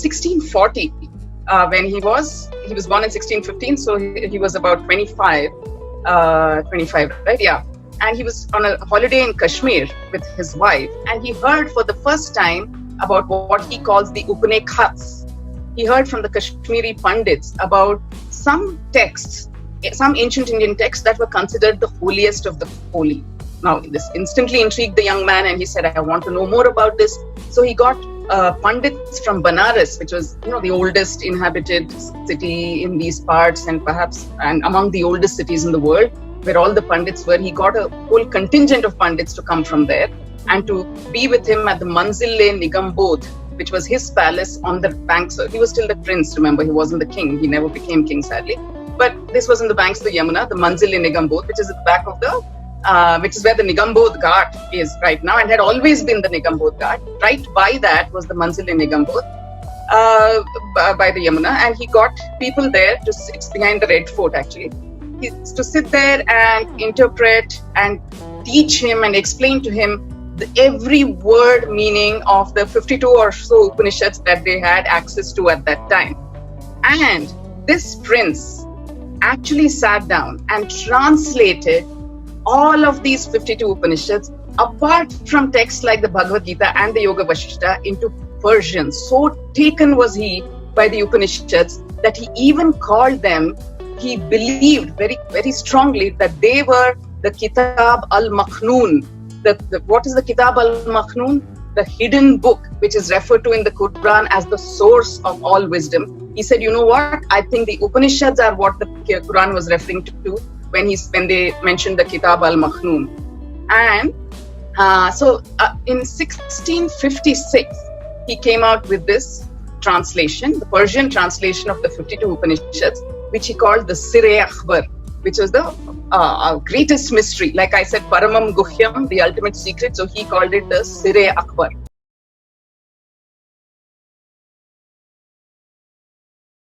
1640, when he was born in 1615, so he was about 25, right? Yeah. And he was on a holiday in Kashmir with his wife, and he heard for the first time about what he calls the Upanishads. He heard from the Kashmiri Pandits about some texts, some ancient Indian texts that were considered the holiest of the holy. Now, this instantly intrigued the young man, and he said, I want to know more about this. So he got Pandits from Benares, which was, the oldest inhabited city in these parts, and perhaps among the oldest cities in the world, where all the Pandits were. He got a whole contingent of Pandits to come from there and to be with him at the Manzil-e-Nigambodh, which was his palace on the banks. He was still the prince, remember, he wasn't the king. He never became king, sadly. But this was in the banks of the Yamuna, the Manzil-e-Nigambodh, which is at the back of which is where the Nigambodh Ghat is right now, and had always been the Nigambodh Ghat. Right by that was the Manzil-e-Nigambodh, by the Yamuna, and he got people there to sit behind the Red Fort, actually. To sit there and interpret and teach him and explain to him every word meaning of the 52 or so Upanishads that they had access to at that time. And this prince actually sat down and translated all of these 52 Upanishads, apart from texts like the Bhagavad Gita and the Yoga Vasishtha, into Persian. So taken was he by the Upanishads that he even called them, he believed very, very strongly that they were the Kitab al-Makhnoon. What is the Kitab al-Makhnoon? The hidden book, which is referred to in the Quran as the source of all wisdom. He said, you know what? I think the Upanishads are what the Quran was referring to when they mentioned the Kitab al-Makhnoon. And so in 1656, he came out with this translation, the Persian translation of the 52 Upanishads, which he called the Sire Akbar, which was the greatest mystery. Like I said, Paramam Guhyam, the ultimate secret. So he called it the Sire Akbar.